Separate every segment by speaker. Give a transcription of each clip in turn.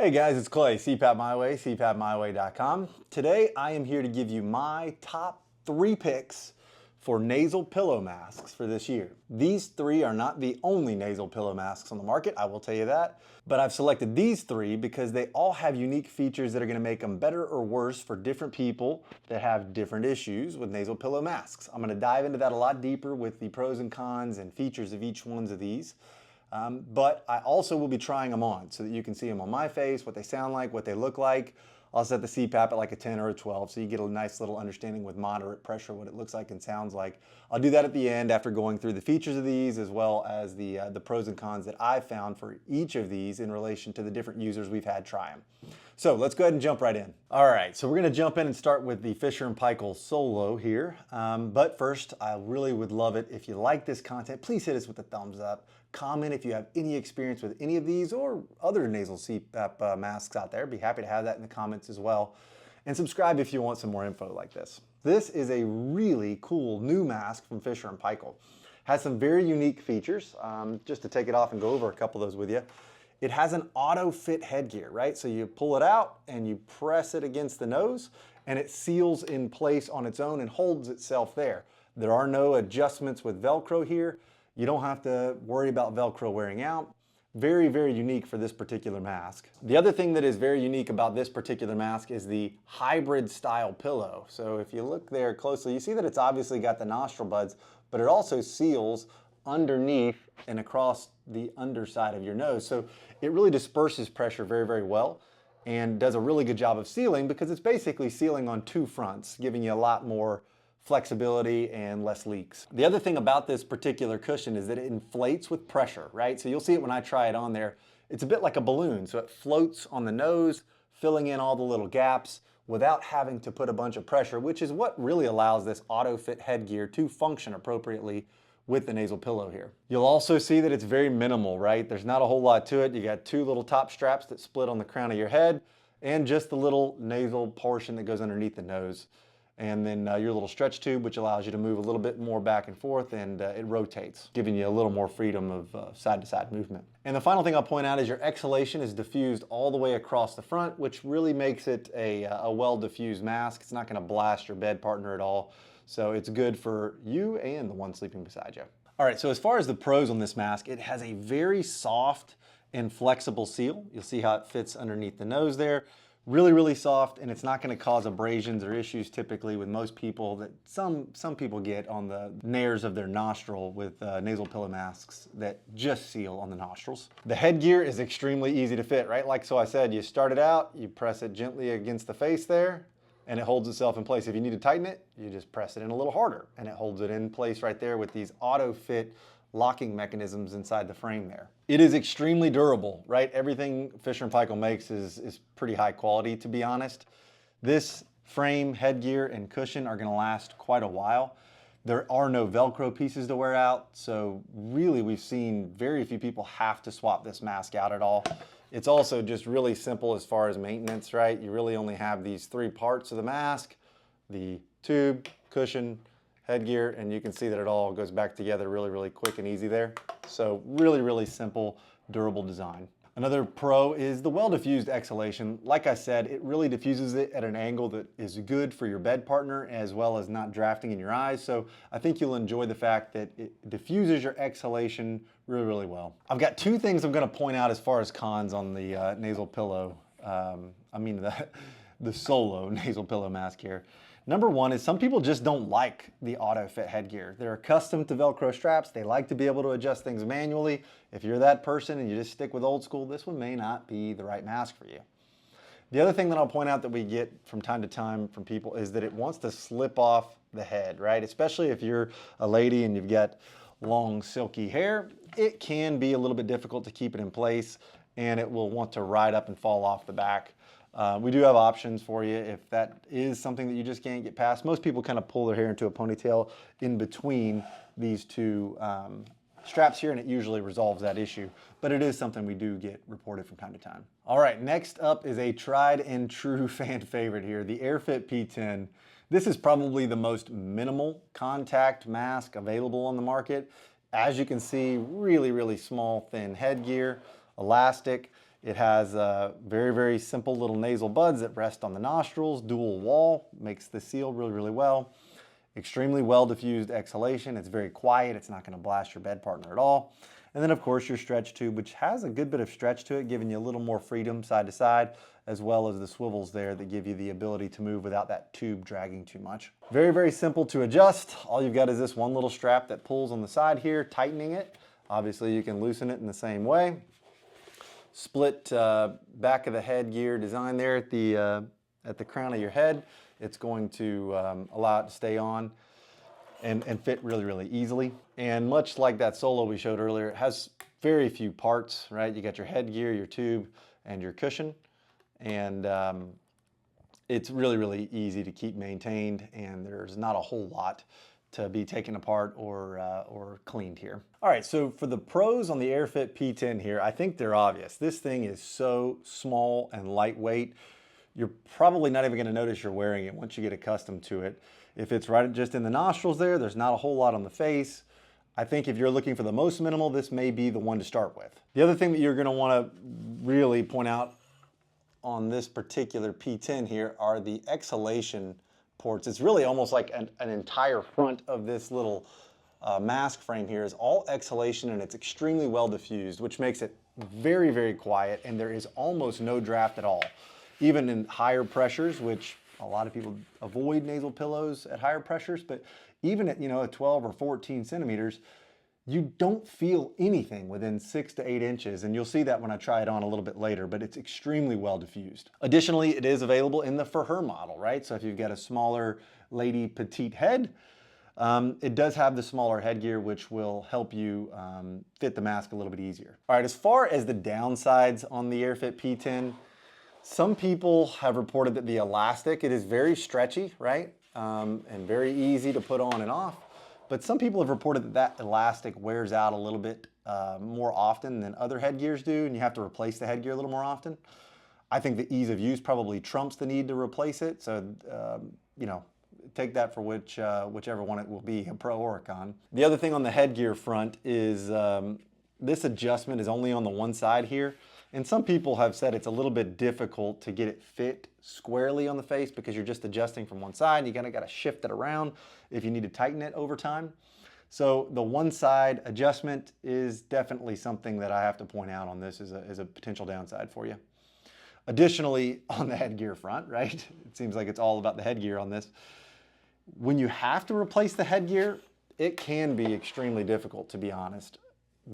Speaker 1: Hey guys, it's Clay, CPAP My Way, CPAPMyWay.com. Today I am here to give you my top 3 picks for nasal pillow masks for this year. These 3 are not the only nasal pillow masks on the market, I will tell you that, but I've selected these 3 because they all have unique features that are going to make them better or worse for different people that have different issues with nasal pillow masks. I'm going to dive into that a lot deeper with the pros and cons and features of each one of these. But I also will be trying them on so that you can see them on my face, what they sound like, what they look like. I'll set the CPAP at like a 10 or a 12 so you get a nice little understanding with moderate pressure what it looks like and sounds like. I'll do that at the end after going through the features of these as well as the pros and cons that I've found for each of these in relation to the different users we've had try them. So let's go ahead and jump right in. All right, so we're going to jump in and start with the Fisher & Paykel Solo here. But first, I really would love it if you like this content, please hit us with a thumbs up. Comment if you have any experience with any of these or other nasal CPAP masks out there. Be happy to have that in the comments as well. And subscribe if you want some more info like this. This is a really cool new mask from Fisher & Paykel. Has some very unique features. Just to take it off and go over a couple of those with you. It has an auto fit headgear, right? So you pull it out and you press it against the nose and it seals in place on its own and holds itself there. There are no adjustments with Velcro here. You don't have to worry about Velcro wearing out. Very, very unique for this particular mask. The other thing that is very unique about this particular mask is the hybrid style pillow. So if you look there closely, you see that it's obviously got the nostril buds, but it also seals underneath and across the underside of your nose. So it really disperses pressure very, very well and does a really good job of sealing because it's basically sealing on 2 fronts, giving you a lot more flexibility and less leaks. The other thing about this particular cushion is that it inflates with pressure, right? So you'll see it when I try it on there. It's a bit like a balloon. So it floats on the nose, filling in all the little gaps without having to put a bunch of pressure, which is what really allows this auto fit headgear to function appropriately with the nasal pillow here. You'll also see that it's very minimal, right? There's not a whole lot to it. You got 2 little top straps that split on the crown of your head and just the little nasal portion that goes underneath the nose. And then your little stretch tube, which allows you to move a little bit more back and forth, and it rotates, giving you a little more freedom of side-to-side movement. And the final thing I'll point out is your exhalation is diffused all the way across the front, which really makes it a well-diffused mask. It's not going to blast your bed partner at all, so it's good for you and the one sleeping beside you. All right, so as far as the pros on this mask, it has a very soft and flexible seal. You'll see how it fits underneath the nose there. Really, really soft, and it's not going to cause abrasions or issues typically with most people that some people get on the nares of their nostril with nasal pillow masks that just seal on the nostrils. The headgear is extremely easy to fit, right? Like so I said, you start it out, you press it gently against the face there, and it holds itself in place. If you need to tighten it, you just press it in a little harder, and it holds it in place right there with these auto fit locking mechanisms inside the frame there. It is extremely durable, right? Everything Fisher & Paykel makes is pretty high quality, to be honest. This frame, headgear, and cushion are gonna last quite a while. There are no Velcro pieces to wear out, so really we've seen very few people have to swap this mask out at all. It's also just really simple as far as maintenance, right? You really only have these 3 parts of the mask, the tube, cushion, headgear, and you can see that it all goes back together really, really quick and easy there. So really, really simple, durable design. Another pro is the well-diffused exhalation. Like I said, it really diffuses it at an angle that is good for your bed partner as well as not drafting in your eyes. So I think you'll enjoy the fact that it diffuses your exhalation really, really well. I've got 2 things I'm going to point out as far as cons on the nasal pillow. The Solo nasal pillow mask here. Number 1 is some people just don't like the auto fit headgear. They're accustomed to Velcro straps. They like to be able to adjust things manually. If you're that person and you just stick with old school, this one may not be the right mask for you. The other thing that I'll point out that we get from time to time from people is that it wants to slip off the head, right? Especially if you're a lady and you've got long silky hair, it can be a little bit difficult to keep it in place and it will want to ride up and fall off the back. We do have options for you if that is something that you just can't get past. Most people kind of pull their hair into a ponytail in between these 2 straps here, and it usually resolves that issue. But it is something we do get reported from time to time. All right, next up is a tried and true fan favorite here, the AirFit P10. This is probably the most minimal contact mask available on the market. As you can see, really, really small, thin headgear, elastic. It has very, very simple little nasal buds that rest on the nostrils, dual wall, makes the seal really, really well. Extremely well diffused exhalation. It's very quiet. It's not going to blast your bed partner at all. And then of course your stretch tube, which has a good bit of stretch to it, giving you a little more freedom side to side, as well as the swivels there that give you the ability to move without that tube dragging too much. Very, very simple to adjust. All you've got is this one little strap that pulls on the side here, tightening it. Obviously you can loosen it in the same way. Split back of the headgear design there at the crown of your head. It's going to allow it to stay on and fit really, really easily. And much like that Solo we showed earlier, it has very few parts, right? You got your headgear, your tube, and your cushion. And it's really, really easy to keep maintained, and there's not a whole lot to be taken apart or cleaned here. All right, so for the pros on the AirFit P10 here, I think they're obvious. This thing is so small and lightweight. You're probably not even gonna notice you're wearing it once you get accustomed to it. If it's right just in the nostrils there's not a whole lot on the face. I think if you're looking for the most minimal, this may be the one to start with. The other thing that you're gonna wanna really point out on this particular P10 here are the exhalation ports. It's really almost like an entire front of this little mask frame here is all exhalation, and it's extremely well diffused, which makes it very, very quiet, and there is almost no draft at all. Even in higher pressures, which a lot of people avoid nasal pillows at higher pressures, but even at, at 12 or 14 centimeters, you don't feel anything within 6 to 8 inches, and you'll see that when I try it on a little bit later, but it's extremely well diffused. Additionally, it is available in the For Her model, right? So if you've got a smaller lady petite head, it does have the smaller headgear, which will help you fit the mask a little bit easier. All right, as far as the downsides on the AirFit P10, some people have reported that the elastic, it is very stretchy, right? And very easy to put on and off. But some people have reported that that elastic wears out a little bit more often than other headgears do, and you have to replace the headgear a little more often. I think the ease of use probably trumps the need to replace it. So, take that for whichever one it will be, a pro or a con. The other thing on the headgear front is this adjustment is only on the one side here. And some people have said it's a little bit difficult to get it fit squarely on the face because you're just adjusting from one side. You gotta shift it around if you need to tighten it over time. So the one side adjustment is definitely something that I have to point out on this as a potential downside for you. Additionally, on the headgear front, right? It seems like it's all about the headgear on this. When you have to replace the headgear, it can be extremely difficult, to be honest.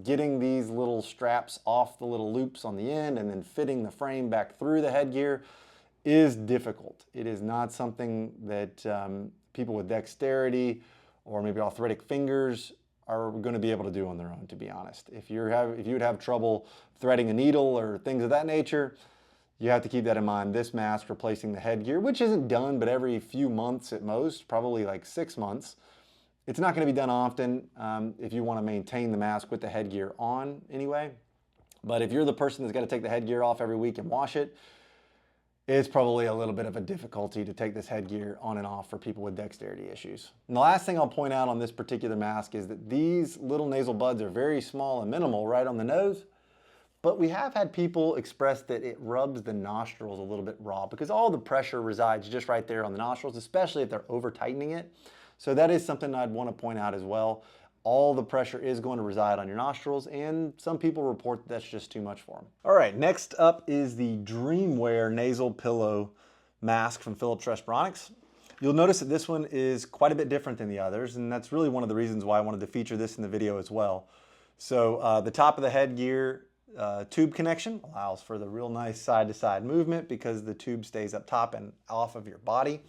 Speaker 1: Getting these little straps off the little loops on the end and then fitting the frame back through the headgear is difficult. It is not something that people with dexterity or maybe arthritic fingers are going to be able to do on their own, to be honest. If you would have trouble threading a needle or things of that nature, you have to keep that in mind. This mask replacing the headgear, which isn't done but every few months at most, probably like 6 months. It's not going to be done often if you want to maintain the mask with the headgear on anyway. But if you're the person that's got to take the headgear off every week and wash it, it's probably a little bit of a difficulty to take this headgear on and off for people with dexterity issues. And the last thing I'll point out on this particular mask is that these little nasal buds are very small and minimal right on the nose. But we have had people express that it rubs the nostrils a little bit raw because all the pressure resides just right there on the nostrils, especially if they're over tightening it. So that is something I'd want to point out as well. All the pressure is going to reside on your nostrils, and some people report that's just too much for them. All right, next up is the DreamWear nasal pillow mask from Philips Respironics. You'll notice that this one is quite a bit different than the others, and that's really one of the reasons why I wanted to feature this in the video as well. So the top of the headgear tube connection allows for the real nice side-to-side movement because the tube stays up top and off of your body.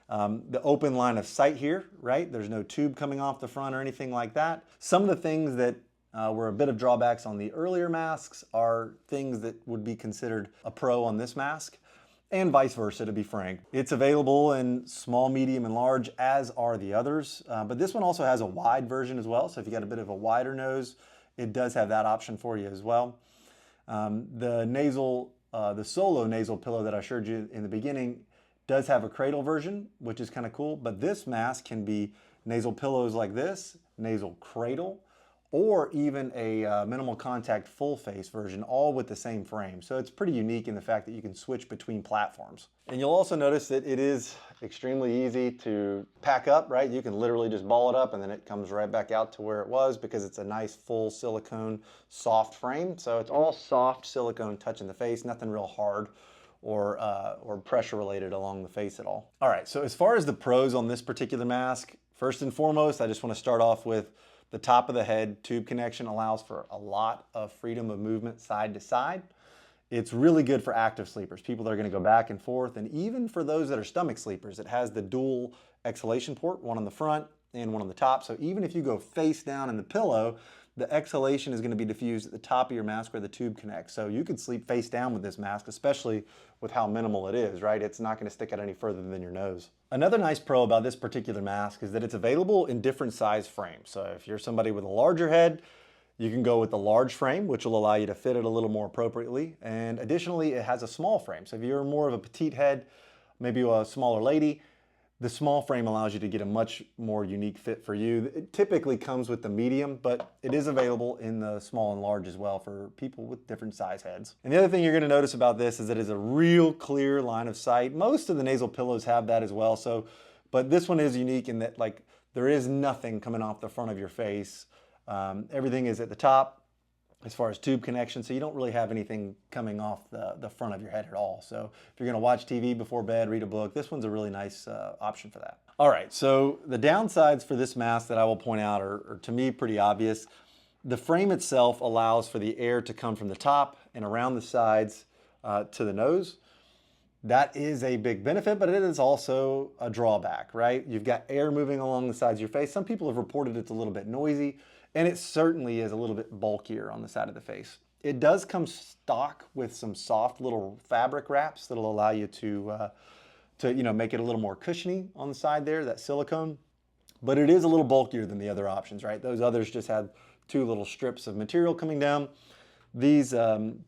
Speaker 1: The open line of sight here, right? There's no tube coming off the front or anything like that. Some of the things that were a bit of drawbacks on the earlier masks are things that would be considered a pro on this mask, and vice versa, to be frank. It's available in small, medium, and large, as are the others. But this one also has a wide version as well. So if you got a bit of a wider nose, it does have that option for you as well. The Solo nasal pillow that I showed you in the beginning does have a cradle version, which is kind of cool, but this mask can be nasal pillows like this, nasal cradle, or even a minimal contact full face version, all with the same frame. So it's pretty unique in the fact that you can switch between platforms. And you'll also notice that it is extremely easy to pack up, right? You can literally just ball it up and then it comes right back out to where it was because it's a nice full silicone soft frame. So it's all soft silicone touching the face, nothing real hard or pressure related along the face at all. All right, so as far as the pros on this particular mask, first and foremost, I just want to start off with the top of the head tube connection allows for a lot of freedom of movement side to side. It's really good for active sleepers, people that are going to go back and forth, and even for those that are stomach sleepers. It has the dual exhalation port, one on the front and one on the top. So even if you go face down in the pillow, the exhalation is going to be diffused at the top of your mask where the tube connects. So you could sleep face down with this mask, especially with how minimal it is, right? It's not going to stick out any further than your nose. Another nice pro about this particular mask is that it's available in different size frames. So if you're somebody with a larger head, you can go with the large frame, which will allow you to fit it a little more appropriately. And additionally, it has a small frame. So if you're more of a petite head, maybe a smaller lady, the small frame allows you to get a much more unique fit for you. It typically comes with the medium, but it is available in the small and large as well for people with different size heads. And the other thing you're gonna notice about this is that it's a real clear line of sight. Most of the nasal pillows have that as well, but this one is unique in that like there is nothing coming off the front of your face. Everything is at the top as far as tube connection, so you don't really have anything coming off the front of your head at all. So if you're gonna watch TV before bed, read a book, this one's a really nice option for that. All right, so the downsides for this mask that I will point out are to me pretty obvious. The frame itself allows for the air to come from the top and around the sides to the nose. That is a big benefit, but it is also a drawback, right? You've got air moving along the sides of your face. Some people have reported it's a little bit noisy, and it certainly is a little bit bulkier on the side of the face. It does come stock with some soft little fabric wraps that'll allow you to make it a little more cushiony on the side there, that silicone. But it is a little bulkier than the other options, right? Those others just had two little strips of material coming down. These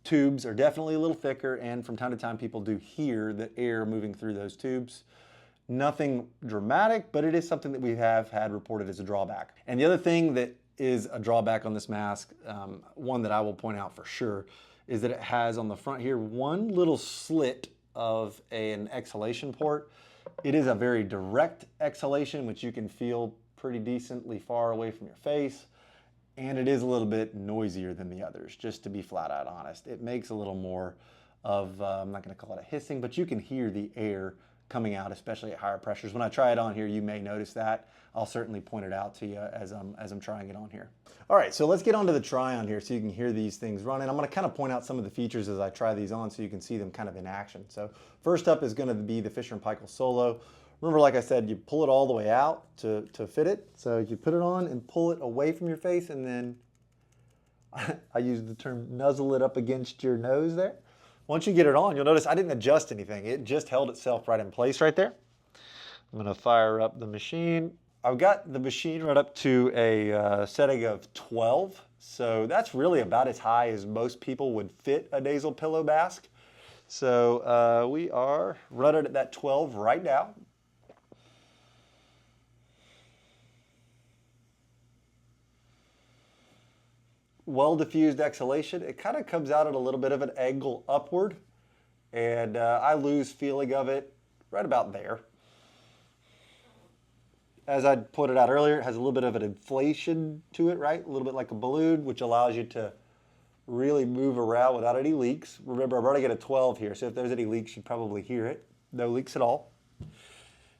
Speaker 1: tubes are definitely a little thicker, and from time to time people do hear the air moving through those tubes. Nothing dramatic, but it is something that we have had reported as a drawback. And the other thing that is a drawback on this mask, one that I will point out for sure, is that it has on the front here one little slit of an exhalation port. It is a very direct exhalation, which you can feel pretty decently far away from your face. And it is a little bit noisier than the others, just to be flat out honest. It makes a little more of, I'm not gonna call it a hissing, but you can hear the air coming out, especially at higher pressures. When I try it on here, you may notice that. I'll certainly point it out to you as I'm trying it on here. All right, so let's get on to the try on here so you can hear these things running. I'm gonna kind of point out some of the features as I try these on so you can see them kind of in action. So first up is gonna be the Fisher & Paykel Solo. Remember, like I said, you pull it all the way out to fit it. So you put it on and pull it away from your face, and then I use the term nuzzle it up against your nose there. Once you get it on, you'll notice I didn't adjust anything. It just held itself right in place right there. I'm gonna fire up the machine. I've got the machine right up to a setting of 12. So that's really about as high as most people would fit a nasal pillow mask. So we are running at that 12 right now. Well diffused exhalation. It kind of comes out at a little bit of an angle upward, and I lose feeling of it right about there. As I put it out earlier, it has a little bit of an inflation to it, right? A little bit like a balloon, which allows you to really move around without any leaks. Remember, I'm running at a 12 here, so if there's any leaks, you'd probably hear it. No leaks at all.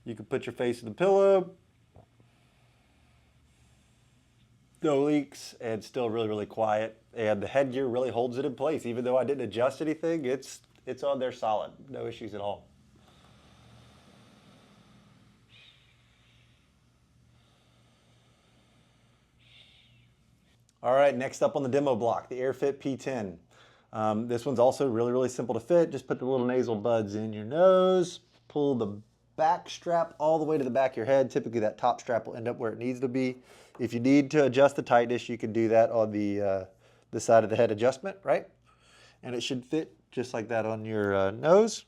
Speaker 1: You can put your face in the pillow. No leaks, and still really, really quiet. And the headgear really holds it in place. Even though I didn't adjust anything, it's on there solid. No issues at all. All right, next up on the demo block, the AirFit P10. This one's also really, really simple to fit. Just put the little nasal buds in your nose, pull the back strap all the way to the back of your head. Typically that top strap will end up where it needs to be. If you need to adjust the tightness, you can do that on the side of the head adjustment, right? And it should fit just like that on your nose.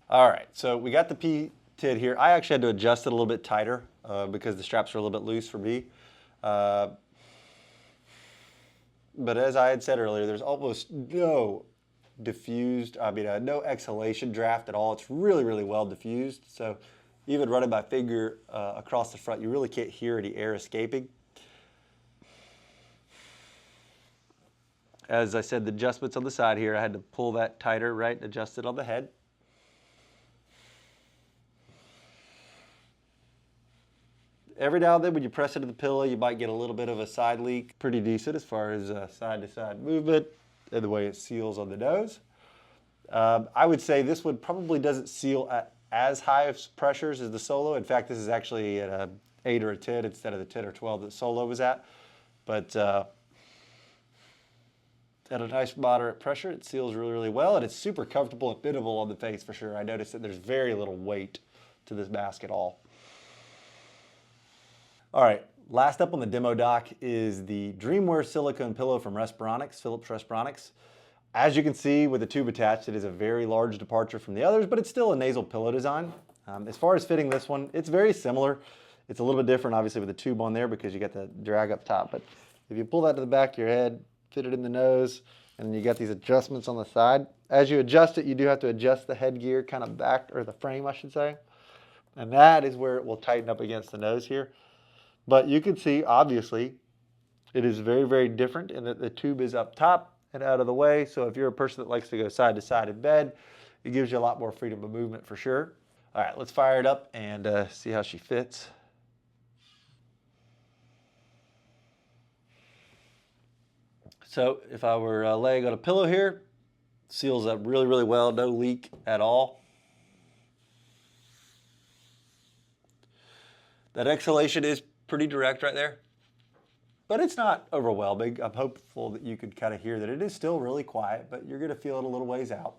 Speaker 1: All right, so we got the P10 here. I actually had to adjust it a little bit tighter because the straps are a little bit loose for me. but as I had said earlier, there's almost no no exhalation draft at all. It's really, really well diffused. So even running my finger across the front, you really can't hear any air escaping. As I said, the adjustments on the side here, I had to pull that tighter, right, and adjust it on the head. Every now and then when you press into the pillow, you might get a little bit of a side leak. Pretty decent as far as side-to-side movement and the way it seals on the nose. I would say this one probably doesn't seal at as high of pressures as the Solo. In fact, this is actually at a 8 or a 10 instead of the 10 or 12 that Solo was at. But at a nice moderate pressure, it seals really, really well, and it's super comfortable and fittable on the face for sure. I noticed that there's very little weight to this mask at all. All right, last up on the demo dock is the DreamWear Silicone pillow from Respironics, Philips Respironics. As you can see with the tube attached, it is a very large departure from the others, but it's still a nasal pillow design. As far as fitting this one, it's very similar. It's a little bit different, obviously, with the tube on there because you got the drag up top. But if you pull that to the back of your head, fit it in the nose, and then you got these adjustments on the side. As you adjust it, you do have to adjust the headgear kind of back, or the frame, I should say. And that is where it will tighten up against the nose here. But you can see, obviously, it is very, very different in that the tube is up top and out of the way. So if you're a person that likes to go side to side in bed, it gives you a lot more freedom of movement for sure. All right, let's fire it up and see how she fits. So if I were laying on a pillow here, seals up really, really well, no leak at all. That exhalation is pretty direct right there, but it's not overwhelming. I'm hopeful that you could kind of hear that it is still really quiet, but you're gonna feel it a little ways out.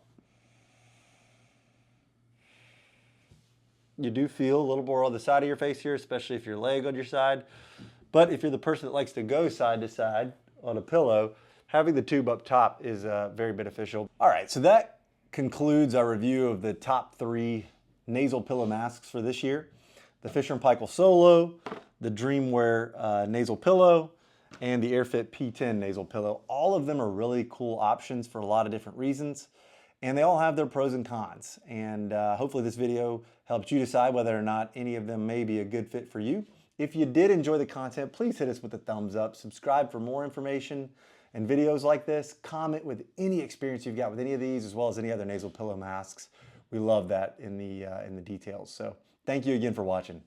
Speaker 1: You do feel a little more on the side of your face here, especially if you're laying on your side. But if you're the person that likes to go side to side on a pillow, having the tube up top is very beneficial. All right, so that concludes our review of the top 3 nasal pillow masks for this year. The Fisher & Paykel Solo, the DreamWear nasal pillow, and the AirFit P10 nasal pillow. All of them are really cool options for a lot of different reasons, and they all have their pros and cons. And hopefully this video helped you decide whether or not any of them may be a good fit for you. If you did enjoy the content, please hit us with a thumbs up, subscribe for more information and videos like this, comment with any experience you've got with any of these, as well as any other nasal pillow masks. We love that in the details. So thank you again for watching.